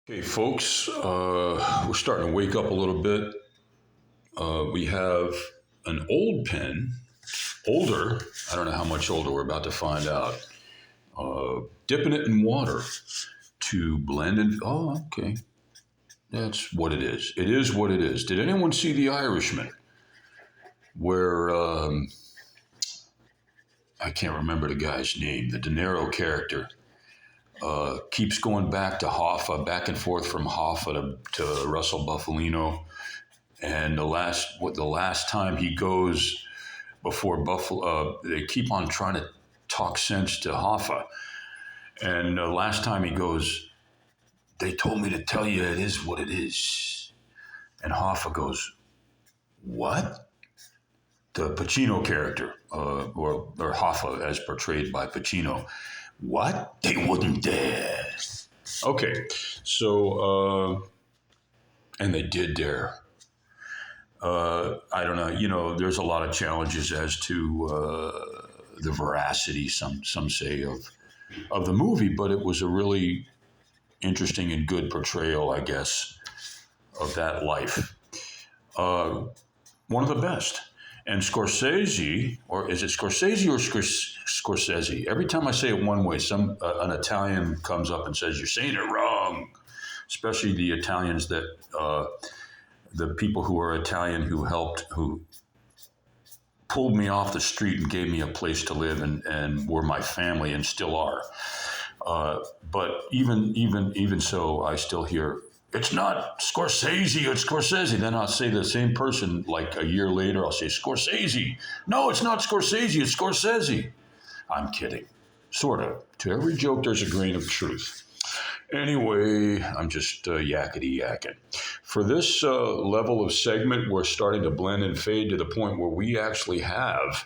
Okay, folks, we're starting to wake up a little bit. We have an old pen, older, I don't know how much older, we're about to find out, dipping it in water to blend in. Oh, okay, that's what it is. It is what it is. Did anyone see The Irishman? Where, I can't remember the guy's name, the De Niro character. Keeps going back to Hoffa, back and forth from Hoffa to Russell Buffalino, and the last time he goes before Buffalo, they keep on trying to talk sense to Hoffa, and the last time he goes, they told me to tell you it is what it is, and Hoffa goes, what? The Pacino character, or Hoffa as portrayed by Pacino. What? They wouldn't dare. Okay, so, and they did dare. I don't know, there's a lot of challenges as to the veracity, some say, of the movie, but it was a really interesting and good portrayal, I guess, of that life. One of the best. And Scorsese, or is it Scorsese or Scorsese? Every time I say it one way, an Italian comes up and says, you're saying it wrong. Especially the Italians the people who are Italian who pulled me off the street and gave me a place to live and were my family and still are. But even so, I still hear, it's not Scorsese, it's Scorsese. Then I'll say the same person like a year later, I'll say Scorsese. No, it's not Scorsese, it's Scorsese. I'm kidding. Sort of. To every joke, there's a grain of truth. Anyway, I'm just yakety yakking. For this level of segment, we're starting to blend and fade to the point where we actually have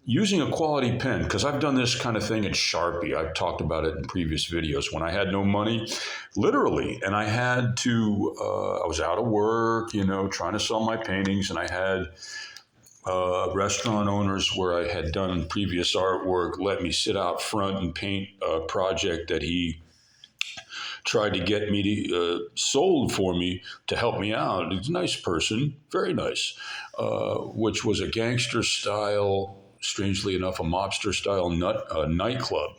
using a quality pen, because I've done this kind of thing in Sharpie. I've talked about it in previous videos. When I had no money, literally, and I had to, I was out of work, trying to sell my paintings, and I had restaurant owners where I had done previous artwork let me sit out front and paint a project that he tried to get me to, sold for me to help me out. He's a nice person, very nice, which was a gangster style, strangely enough, a mobster style nightclub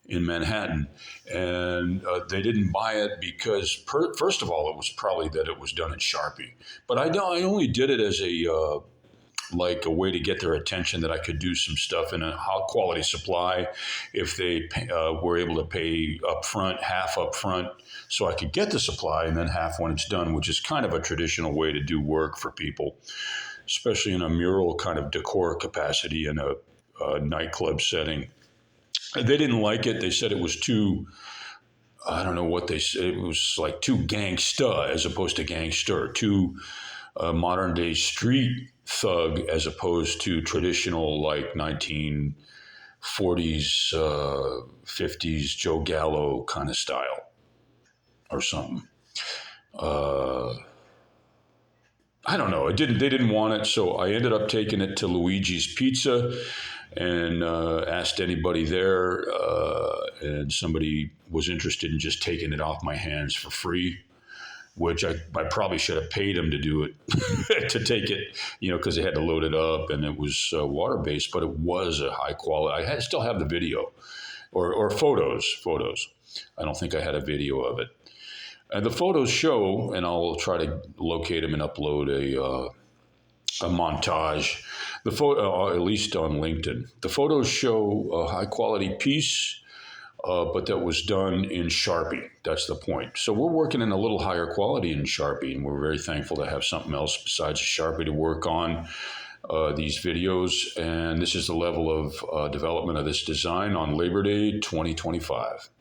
in Manhattan. And they didn't buy it because, first of all, it was probably that it was done in Sharpie. But I only did it as a way to get their attention that I could do some stuff in a high quality supply if they were able to pay up front, half up front, so I could get the supply and then half when it's done, which is kind of a traditional way to do work for people, especially in a mural kind of decor capacity in a nightclub setting. They didn't like it. They said it was too, I don't know what they said, it was like too gangsta as opposed to gangster, too modern day street thug as opposed to traditional like 1940s, 50s Joe Gallo kind of style or something. I don't know. They didn't want it, so I ended up taking it to Luigi's Pizza and asked anybody there, and somebody was interested in just taking it off my hands for free, which I probably should have paid them to do it, to take it, because they had to load it up, and it was water-based, but it was a high quality. I still have the video, or photos. I don't think I had a video of it. And the photos show, and I'll try to locate them and upload a montage, the photo, at least on LinkedIn. The photos show a high-quality piece, but that was done in Sharpie. That's the point. So we're working in a little higher quality in Sharpie, and we're very thankful to have something else besides Sharpie to work on these videos. And this is the level of development of this design on Labor Day 2025.